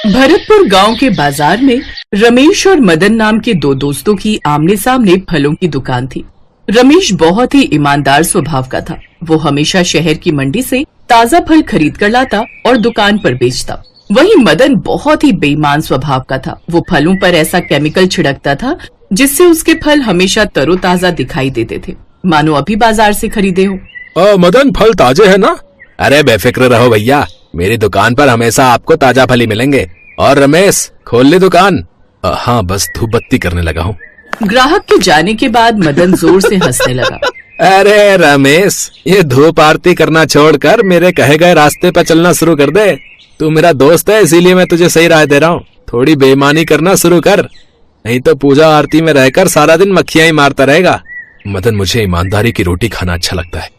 भरतपुर गांव के बाजार में रमेश और मदन नाम के दो दोस्तों की आमने सामने फलों की दुकान थी। रमेश बहुत ही ईमानदार स्वभाव का था। वो हमेशा शहर की मंडी से ताजा फल खरीद कर लाता और दुकान पर बेचता। वहीं मदन बहुत ही बेईमान स्वभाव का था। वो फलों पर ऐसा केमिकल छिड़कता था जिससे उसके फल हमेशा तरोताजा दिखाई देते थे, मानो अभी बाजार से खरीदे हो। मदन, फल ताजे है ना? अरे बेफिक्र रहो भैया, मेरी दुकान पर हमेशा आपको ताजा फल ही मिलेंगे। और रमेश, खोल ले दुकान। हाँ, बस धूप बत्ती करने लगा हूँ। ग्राहक के जाने के बाद मदन जोर से हंसने लगा। अरे रमेश, ये धूप आरती करना छोड़कर मेरे कहे गए रास्ते पर चलना शुरू कर दे। तू मेरा दोस्त है, इसीलिए मैं तुझे सही राय दे रहा हूँ। थोड़ी बेईमानी करना शुरू कर, नहीं तो पूजा आरती में रहकर सारा दिन मक्खियां ही मारता रहेगा। मदन, मुझे ईमानदारी की रोटी खाना अच्छा लगता है।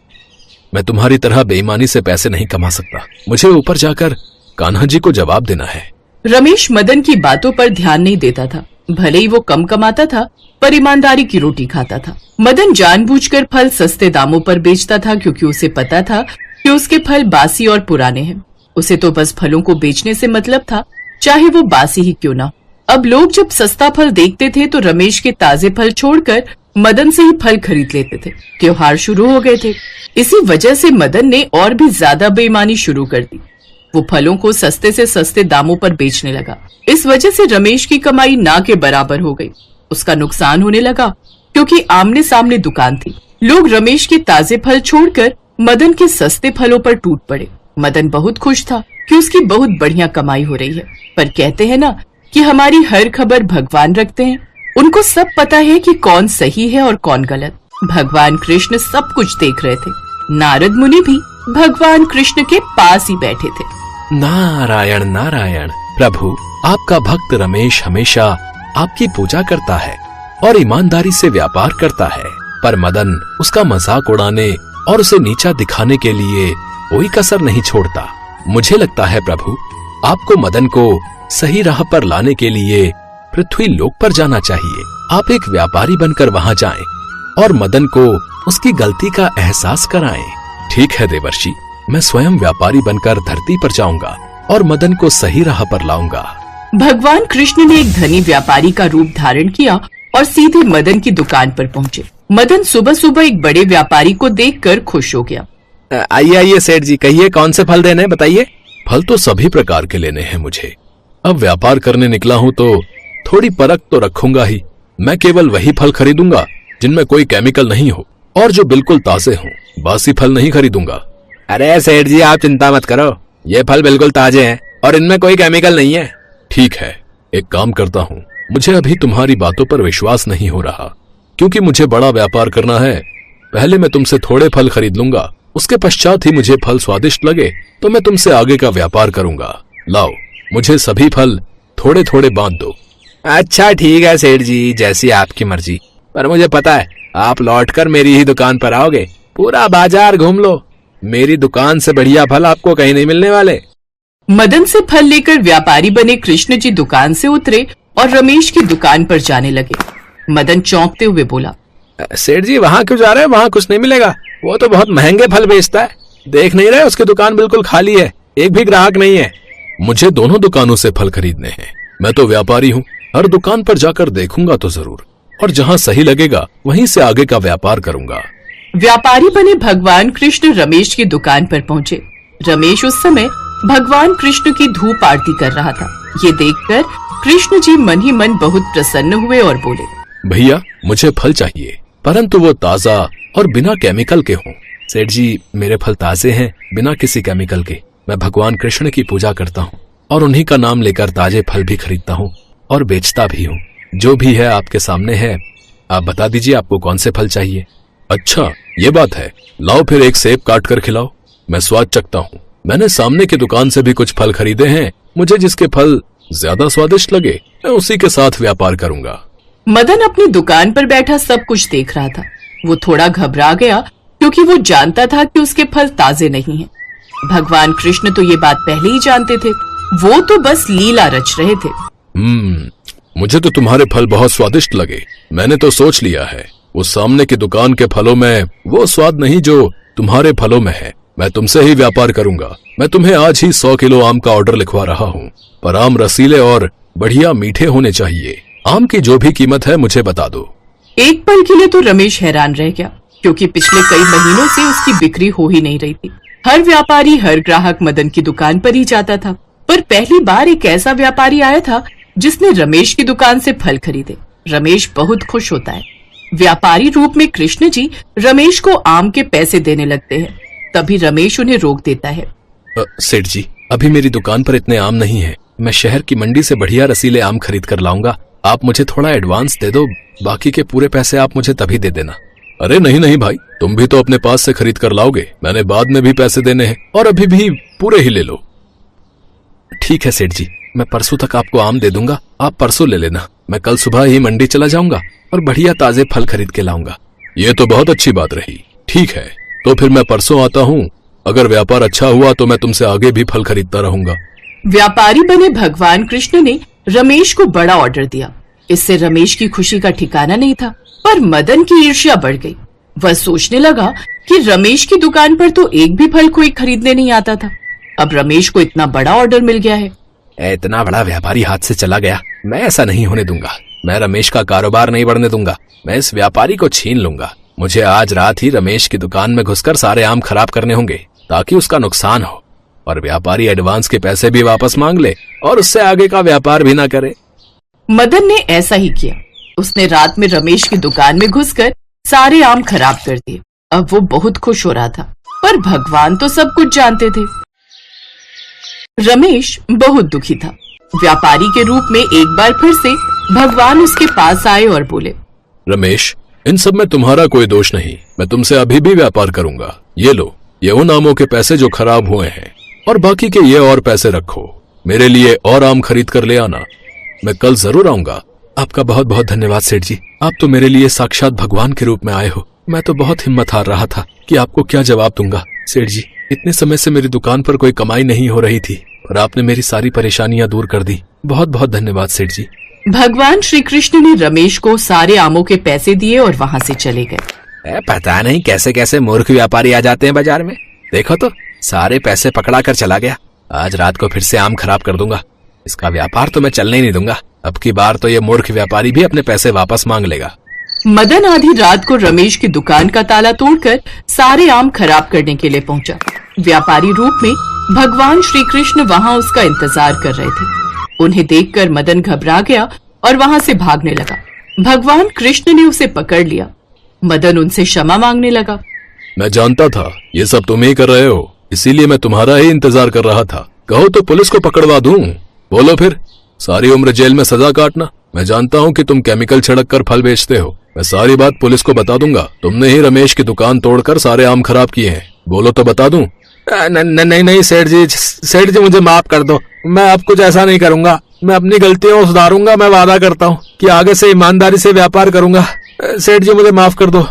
मैं तुम्हारी तरह बेईमानी से पैसे नहीं कमा सकता। मुझे ऊपर जाकर कान्हा जी को जवाब देना है। रमेश मदन की बातों पर ध्यान नहीं देता था। भले ही वो कम कमाता था, पर ईमानदारी की रोटी खाता था। मदन जानबूझकर फल सस्ते दामों पर बेचता था, क्योंकि उसे पता था कि उसके फल बासी और पुराने हैं। उसे तो बस फलों को बेचने से मतलब था, चाहे वो बासी ही क्यों ना। अब लोग जब सस्ता फल देखते थे तो रमेश के ताजे फल छोड़कर मदन से ही फल खरीद लेते थे। त्योहार शुरू हो गए थे, इसी वजह से मदन ने और भी ज्यादा बेईमानी शुरू कर दी। वो फलों को सस्ते से सस्ते दामों पर बेचने लगा। इस वजह से रमेश की कमाई ना के बराबर हो गई। उसका नुकसान होने लगा, क्योंकि आमने सामने दुकान थी। लोग रमेश के ताजे फल छोड़कर मदन के सस्ते फलों पर टूट पड़े। मदन बहुत खुश था कि उसकी बहुत बढ़िया कमाई हो रही है। पर कहते हैं ना कि हमारी हर खबर भगवान रखते हैं। उनको सब पता है कि कौन सही है और कौन गलत। भगवान कृष्ण सब कुछ देख रहे थे। नारद मुनि भी भगवान कृष्ण के पास ही बैठे थे। नारायण नारायण। प्रभु, आपका भक्त रमेश हमेशा आपकी पूजा करता है और ईमानदारी से व्यापार करता है, पर मदन उसका मजाक उड़ाने और उसे नीचा दिखाने के लिए कोई कसर नहीं छोड़ता। मुझे लगता है प्रभु, आपको मदन को सही राह पर लाने के लिए पृथ्वी लोक पर जाना चाहिए। आप एक व्यापारी बनकर वहां जाएं और मदन को उसकी गलती का एहसास कराएं। ठीक है देवर्षि, मैं स्वयं व्यापारी बनकर धरती पर जाऊंगा और मदन को सही राह पर लाऊंगा। भगवान कृष्ण ने एक धनी व्यापारी का रूप धारण किया और सीधे मदन की दुकान पर पहुंचे। मदन सुबह सुबह एक बड़े व्यापारी को देखकर खुश हो गया। आइए आइए सेठ जी, कहिए कौन से फल देने हैं, बताइए। फल तो सभी प्रकार के लेने हैं मुझे। अब व्यापार करने निकला हूँ तो थोड़ी परख तो रखूंगा ही। मैं केवल वही फल खरीदूंगा जिनमें कोई केमिकल नहीं हो और जो बिल्कुल ताजे हों। बासी फल नहीं खरीदूंगा। अरे सेठ जी, आप चिंता मत करो, ये फल बिल्कुल ताजे हैं और इनमें कोई केमिकल नहीं है। ठीक है, एक काम करता हूँ। मुझे अभी तुम्हारी बातों पर विश्वास नहीं हो रहा, क्योंकि मुझे बड़ा व्यापार करना है। पहले मैं तुमसे थोड़े फल खरीद लूंगा, उसके पश्चात ही मुझे फल स्वादिष्ट लगे तो मैं तुमसे आगे का व्यापार करूंगा। लाओ, मुझे सभी फल थोड़े थोड़े बांट दो। अच्छा ठीक है सेठ जी, जैसी आपकी मर्जी। पर मुझे पता है आप लौटकर मेरी ही दुकान पर आओगे। पूरा बाजार घूम लो, मेरी दुकान से बढ़िया फल आपको कहीं नहीं मिलने वाले। मदन से फल लेकर व्यापारी बने कृष्ण जी दुकान से उतरे और रमेश की दुकान पर जाने लगे। मदन चौंकते हुए बोला, सेठ जी, वहाँ क्यों जा रहे हैं? वहाँ कुछ नहीं मिलेगा। वो तो बहुत महंगे फल बेचता है। देख नहीं रहे, उसकी दुकान बिल्कुल खाली है, एक भी ग्राहक नहीं है। मुझे दोनों दुकानों से फल खरीदने हैं। मैं तो व्यापारी हूँ, हर दुकान पर जाकर देखूंगा तो जरूर, और जहाँ सही लगेगा वहीं से आगे का व्यापार करूंगा। व्यापारी बने भगवान कृष्ण रमेश की दुकान पर पहुँचे। रमेश उस समय भगवान कृष्ण की धूप आरती कर रहा था। ये देखकर कृष्ण जी मन ही मन बहुत प्रसन्न हुए और बोले, भैया, मुझे फल चाहिए, परंतु वो ताजा और बिना केमिकल के हों। सेठ जी, मेरे फल ताजे हैं, बिना किसी केमिकल के। मैं भगवान कृष्ण की पूजा करता हूँ और उन्हीं का नाम लेकर ताजे फल भी खरीदता हूँ और बेचता भी हूँ। जो भी है आपके सामने है, आप बता दीजिए आपको कौन से फल चाहिए। अच्छा, ये बात है। लाओ फिर एक सेब काट कर खिलाओ, मैं स्वाद चखता हूँ। मैंने सामने की दुकान से भी कुछ फल खरीदे हैं। मुझे जिसके फल ज्यादा स्वादिष्ट लगे मैं उसी के साथ व्यापार करूंगा। मदन अपनी दुकान पर बैठा सब कुछ देख रहा था। वो थोड़ा घबरा गया, क्योंकि वो जानता था कि उसके फल ताजे नहीं हैं। भगवान कृष्ण तो ये बात पहले ही जानते थे। वो तो बस लीला रच रहे थे। मुझे तो तुम्हारे फल बहुत स्वादिष्ट लगे। मैंने तो सोच लिया है, वो सामने की दुकान के फलों में वो स्वाद नहीं जो तुम्हारे फलों में है। मैं तुमसे ही व्यापार करूंगा। मैं तुम्हें आज ही 100 किलो आम का ऑर्डर लिखवा रहा हूँ, पर आम रसीले और बढ़िया मीठे होने चाहिए। आम की जो भी कीमत है मुझे बता दो। एक पल के लिए तो रमेश हैरान रह गया, क्योंकि पिछले कई महीनों से उसकी बिक्री हो ही नहीं रही थी। हर व्यापारी, हर ग्राहक मदन की दुकान पर ही जाता था, पर पहली बार एक ऐसा व्यापारी आया था जिसने रमेश की दुकान से फल खरीदे। रमेश बहुत खुश होता है। व्यापारी रूप में कृष्ण जी रमेश को आम के पैसे देने लगते हैं। तभी रमेश उन्हें रोक देता है। सेठ जी, अभी मेरी दुकान पर इतने आम नहीं है। मैं शहर की मंडी से बढ़िया रसीले आम खरीद कर लाऊंगा। आप मुझे थोड़ा एडवांस दे दो, बाकी के पूरे पैसे आप मुझे तभी दे देना। अरे नहीं नहीं भाई, तुम भी तो अपने पास से खरीद कर लाओगे। मैंने बाद में भी पैसे देने हैं, और अभी भी पूरे ही ले लो। ठीक है सेठ जी, मैं परसों तक आपको आम दे दूंगा, आप परसों ले लेना। मैं कल सुबह ही मंडी चला जाऊंगा और बढ़िया ताजे फल खरीद के लाऊंगा। ये तो बहुत अच्छी बात रही। ठीक है, तो फिर मैं परसों आता हूँ। अगर व्यापार अच्छा हुआ तो मैं तुमसे आगे भी फल खरीदता रहूंगा। व्यापारी बने भगवान कृष्ण ने रमेश को बड़ा ऑर्डर दिया। इससे रमेश की खुशी का ठिकाना नहीं था, पर मदन की ईर्ष्या बढ़ गई। वह सोचने लगा कि रमेश की दुकान पर तो एक भी फल कोई खरीदने नहीं आता था। अब रमेश को इतना बड़ा ऑर्डर मिल गया है। इतना बड़ा व्यापारी हाथ से चला गया, मैं ऐसा नहीं होने दूंगा। मैं रमेश का कारोबार नहीं बढ़ने दूंगा। मैं इस व्यापारी को छीन लूंगा। मुझे आज रात ही रमेश की दुकान में घुसकर सारे आम खराब करने होंगे, ताकि उसका नुकसान हो और व्यापारी एडवांस के पैसे भी वापस मांग ले और उससे आगे का व्यापार भी ना करे। मदन ने ऐसा ही किया। उसने रात में रमेश की दुकान में घुसकर सारे आम खराब कर दिए। अब वो बहुत खुश हो रहा था, पर भगवान तो सब कुछ जानते थे। रमेश बहुत दुखी था। व्यापारी के रूप में एक बार फिर से भगवान उसके पास आए और बोले, रमेश, इन सब में तुम्हारा कोई दोष नहीं। मैं तुमसे अभी भी व्यापार करूंगा। ये लो, ये उन आमों के पैसे जो खराब हुए हैं, और बाकी के ये और पैसे रखो। मेरे लिए और आम खरीद कर ले आना। मैं कल जरूर आऊंगा। आपका बहुत बहुत धन्यवाद सेठ जी, आप तो मेरे लिए साक्षात भगवान के रूप में आए हो। मैं तो बहुत हिम्मत हार रहा था कि आपको क्या जवाब दूंगा। सेठ जी, इतने समय से मेरी दुकान पर कोई कमाई नहीं हो रही थी, और आपने मेरी सारी परेशानियां दूर कर दी। बहुत बहुत धन्यवाद सेठ जी। भगवान श्री कृष्ण ने रमेश को सारे आमों के पैसे दिए और वहाँ से चले गए। पता नहीं कैसे कैसे मूर्ख व्यापारी आ जाते हैं बाजार में। देखो तो, सारे पैसे पकड़ा कर चला गया। आज रात को फिर से आम खराब कर दूंगा। इसका व्यापार तो मैं चलने ही नहीं दूंगा। अब की बार तो ये मूर्ख व्यापारी भी अपने पैसे वापस मांग लेगा। मदन आधी रात को रमेश की दुकान का ताला तोड़कर सारे आम खराब करने के लिए पहुंचा। व्यापारी रूप में भगवान श्री कृष्ण वहाँ उसका इंतजार कर रहे थे। उन्हें देखकर मदन घबरा गया और वहाँ से भागने लगा। भगवान कृष्ण ने उसे पकड़ लिया। मदन उनसे क्षमा मांगने लगा। मैं जानता था ये सब तुम ही कर रहे हो, इसीलिए मैं तुम्हारा ही इंतजार कर रहा था। कहो तो पुलिस को पकड़वा दूं। बोलो फिर, सारी उम्र जेल में सजा काटना। मैं जानता हूँ कि तुम केमिकल छिड़क कर फल बेचते हो। मैं सारी बात पुलिस को बता दूंगा। तुमने ही रमेश की दुकान तोड़कर सारे आम खराब किए हैं। बोलो तो बता दूं। नहीं नहीं सेठ जी मुझे माफ कर दो। मैं अब कुछ ऐसा नहीं करूंगा। मैं अपनी गलतियों को सुधारूंगा। मैं वादा करता हूँ कि आगे से ईमानदारी से व्यापार करूंगा। सेठ जी मुझे माफ कर दो।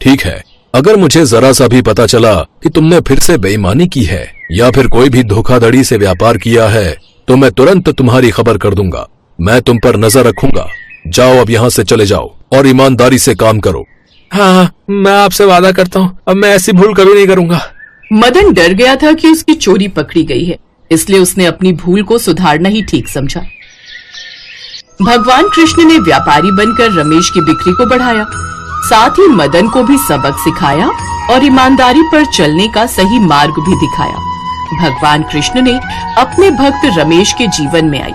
ठीक है, अगर मुझे जरा सा भी पता चला कि तुमने फिर से बेईमानी की है या फिर कोई भी धोखाधड़ी से व्यापार किया है, तो मैं तुरंत तुम्हारी खबर कर दूंगा। मैं तुम पर नजर रखूंगा। जाओ, अब यहाँ से चले जाओ और ईमानदारी से काम करो। हाँ, मैं आपसे वादा करता हूँ, अब मैं ऐसी भूल कभी नहीं करूंगा। मदन डर गया था कि उसकी चोरी पकड़ी गई है, इसलिए उसने अपनी भूल को सुधारना ही ठीक समझा। भगवान कृष्ण ने व्यापारी बनकर रमेश की बिक्री को बढ़ाया, साथ ही मदन को भी सबक सिखाया और ईमानदारी पर चलने का सही मार्ग भी दिखाया। भगवान कृष्ण ने अपने भक्त रमेश के जीवन में आई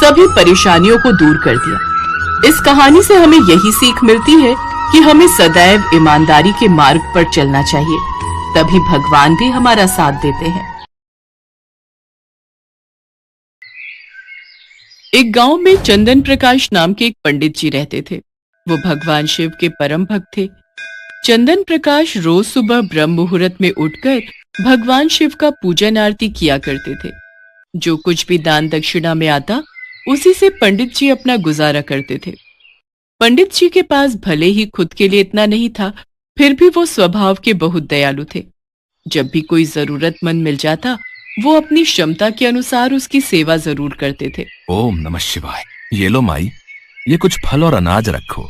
सभी परेशानियों को दूर कर दिया। इस कहानी से हमें यही सीख मिलती है कि हमें सदैव ईमानदारी के मार्ग पर चलना चाहिए, तभी भगवान भी हमारा साथ देते हैं। एक गांव में चंदन प्रकाश नाम के एक पंडित जी रहते थे। वो भगवान शिव के परम भक्त थे। चंदन प्रकाश रोज सुबह ब्रह्म मुहूर्त में उठकर भगवान शिव का पूजन आरती किया करते थे। जो कुछ भी दान दक्षिणा में आता, उसी से पंडित जी अपना गुजारा करते थे। पंडित जी के पास भले ही खुद के लिए इतना नहीं था, फिर भी वो स्वभाव के बहुत दयालु थे। जब भी कोई जरूरतमंद मिल जाता, वो अपनी क्षमता के अनुसार उसकी सेवा जरूर करते थे। ओम नमः शिवाय। ये लो माई, ये कुछ फल और अनाज रखो,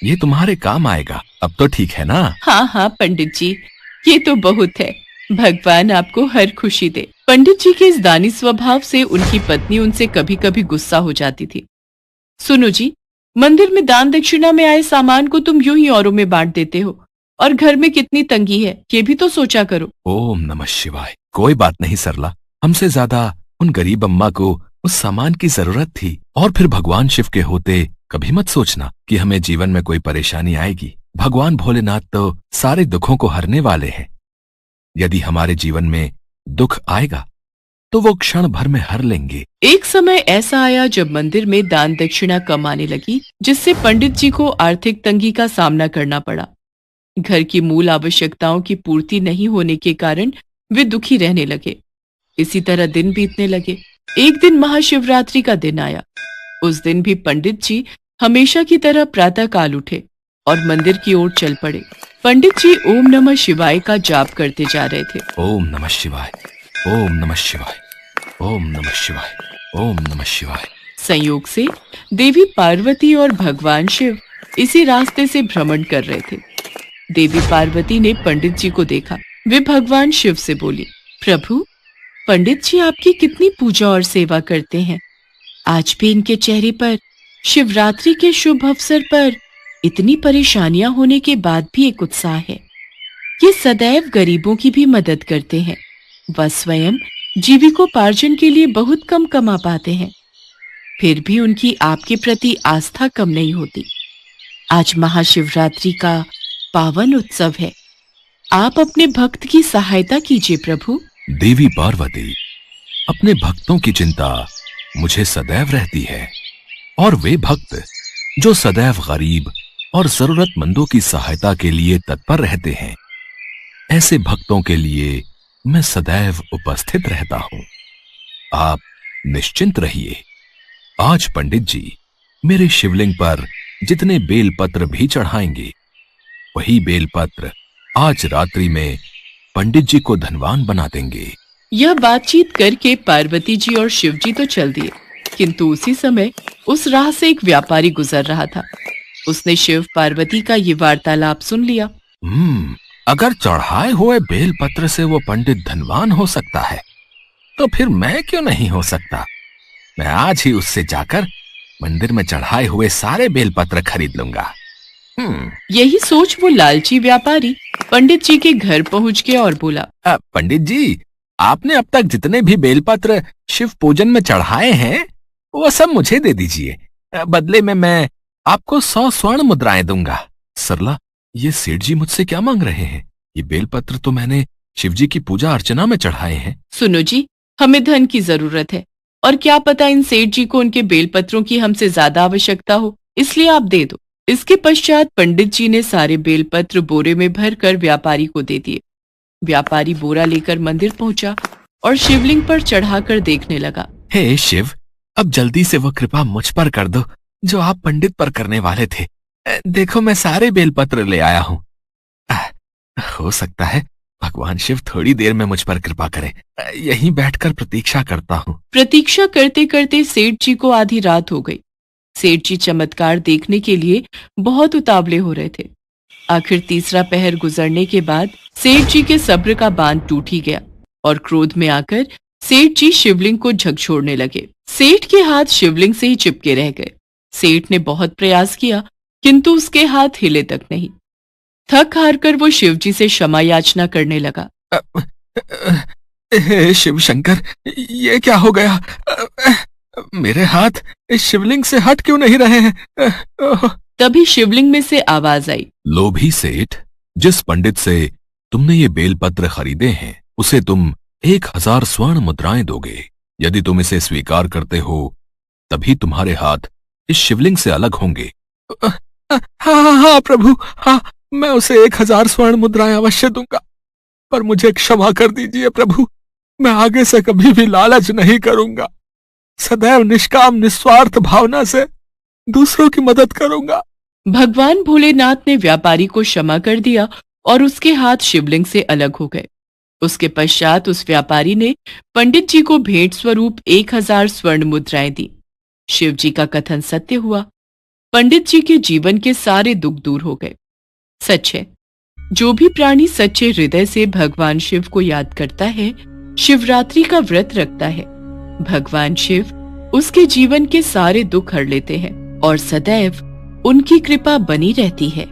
ये तुम्हारे काम आएगा। अब तो ठीक है ना? हाँ हाँ पंडित जी, ये तो बहुत है। भगवान आपको हर खुशी दे। पंडित जी के इस दानी स्वभाव से उनकी पत्नी उनसे कभी कभी गुस्सा हो जाती थी। सुनो जी, मंदिर में दान दक्षिणा में आए सामान को तुम यूं ही औरों में बांट देते हो, और घर में कितनी तंगी है ये भी तो सोचा करो। ओम नमः शिवाय। कोई बात नहीं सरला, हमसे ज्यादा उन गरीब अम्मा को उस सामान की जरूरत थी। और फिर भगवान शिव के होते कभी मत सोचना कि हमें जीवन में कोई परेशानी आएगी। भगवान भोलेनाथ तो सारे दुखों को हरने वाले हैं। यदि हमारे जीवन में दुख आएगा तो वो क्षण भर में हर लेंगे। एक समय ऐसा आया जब मंदिर में दान दक्षिणा कम आने लगी, जिससे पंडित जी को आर्थिक तंगी का सामना करना पड़ा। घर की मूल आवश्यकताओं की पूर्ति नहीं होने के कारण वे दुखी रहने लगे। इसी तरह दिन बीतने लगे। एक दिन महाशिवरात्रि का दिन आया। उस दिन भी पंडित जी हमेशा की तरह प्रातः काल उठे और मंदिर की ओर चल पड़े। पंडित जी ओम नमः शिवाय का जाप करते जा रहे थे। ओम नमः शिवाय, ओम नमः शिवाय, ओम नमः शिवाय, ओम नमः शिवाय। संयोग से देवी पार्वती और भगवान शिव इसी रास्ते से भ्रमण कर रहे थे। देवी पार्वती ने पंडित जी को देखा। वे भगवान शिव से बोली, प्रभु, पंडित जी आपकी कितनी पूजा और सेवा करते हैं। आज भी इनके चेहरे पर शिवरात्रि के शुभ अवसर पर इतनी परेशानियां होने के बाद भी एक उत्साह है। ये सदैव गरीबों की भी मदद करते हैं। वह स्वयं जीविकोपार्जन के लिए बहुत कम कमा पाते हैं, फिर भी उनकी आपके प्रति आस्था कम नहीं होती। आज महाशिवरात्रि का पावन उत्सव है। आप अपने भक्त की सहायता कीजिए प्रभु। देवी पार्वती, अपने भक्तों की चिंता मुझे सदैव रहती है, और वे भक्त जो सदैव गरीब और जरूरतमंदों की सहायता के लिए तत्पर रहते हैं, ऐसे भक्तों के लिए मैं सदैव उपस्थित रहता हूं। आप निश्चिंत रहिए। आज पंडित जी मेरे शिवलिंग पर जितने बेलपत्र भी चढ़ाएंगे, वही बेलपत्र आज रात्रि में पंडित जी को धनवान बना देंगे। यह बातचीत करके पार्वती जी और शिव जी तो चल दिए, किंतु उसी समय उस राह से एक व्यापारी गुजर रहा था। उसने शिव पार्वती का ये वार्तालाप सुन लिया। अगर चढ़ाए हुए बेलपत्र से वो पंडित धनवान हो सकता है, तो फिर मैं क्यों नहीं हो सकता। मैं आज ही उससे जाकर मंदिर में चढ़ाए हुए सारे बेलपत्र खरीद लूंगा। यही सोच वो लालची व्यापारी पंडित जी के घर पहुंच गया और बोला, पंडित जी, आपने अब तक जितने भी बेलपत्र शिव पूजन में चढ़ाए हैं, वो सब मुझे दे दीजिए। बदले में मैं आपको 100 स्वर्ण मुद्राएं दूंगा। सरला, ये सेठ जी मुझसे क्या मांग रहे हैं? ये बेलपत्र तो मैंने शिव जी की पूजा अर्चना में चढ़ाए हैं। सुनो जी, हमें धन की जरूरत है, और क्या पता इन सेठ जी को उनके बेलपत्रों की हमसे ज्यादा आवश्यकता हो, इसलिए आप दे दो। इसके पश्चात पंडित जी ने सारे बेलपत्र बोरे में भरकर व्यापारी को दे दिए। व्यापारी बोरा लेकर मंदिर पहुंचा और शिवलिंग पर चढ़ाकर देखने लगा। हे शिव, अब जल्दी से वो कृपा मुझ पर कर दो जो आप पंडित पर करने वाले थे। देखो, मैं सारे बेलपत्र ले आया हूँ। हो सकता है भगवान शिव थोड़ी देर में मुझ पर कृपा करें। यहीं बैठकर प्रतीक्षा करता हूँ। प्रतीक्षा करते करते सेठ जी को आधी रात हो गई। सेठ जी चमत्कार देखने के लिए बहुत उतावले हो रहे थे। आखिर तीसरा पहर गुजरने के बाद सेठ जी के सब्र का बांध टूट ही गया और क्रोध में आकर सेठ जी शिवलिंग को झकझोरने लगे। सेठ के हाथ शिवलिंग से ही चिपके रह गए। सेठ ने बहुत प्रयास किया, किंतु उसके हाथ हिले तक नहीं। थक हार कर वो शिव जी से क्षमा याचना करने लगा। शिव शंकर, ये क्या हो गया? मेरे हाथ इस शिवलिंग से हट क्यों नहीं रहे हैं? तभी शिवलिंग में से आवाज आई, लोभी सेठ, जिस पंडित से तुमने ये बेलपत्र खरीदे हैं, उसे तुम 1000 स्वर्ण मुद्राएं दोगे। यदि तुम इसे स्वीकार करते हो, तभी तुम्हारे हाथ इस शिवलिंग से अलग होंगे। हाँ प्रभु, हाँ, मैं उसे 1000 स्वर्ण मुद्राएं अवश्य दूंगा, पर मुझे क्षमा कर दीजिए प्रभु। मैं आगे से कभी भी लालच नहीं करूंगा। सदैव निष्काम निस्वार्थ भावना से दूसरों की मदद करूंगा। भगवान भोलेनाथ ने व्यापारी को क्षमा कर दिया और उसके हाथ शिवलिंग से अलग हो गए। उसके पश्चात उस व्यापारी ने पंडित जी को भेंट स्वरूप 1000 स्वर्ण मुद्राएं दी। शिव जी का कथन सत्य हुआ। पंडित जी के जीवन के सारे दुख दूर हो गए। सच है, जो भी प्राणी सच्चे हृदय से भगवान शिव को याद करता है, शिवरात्रि का व्रत रखता है, भगवान शिव उसके जीवन के सारे दुख हर लेते हैं और सदैव उनकी कृपा बनी रहती है।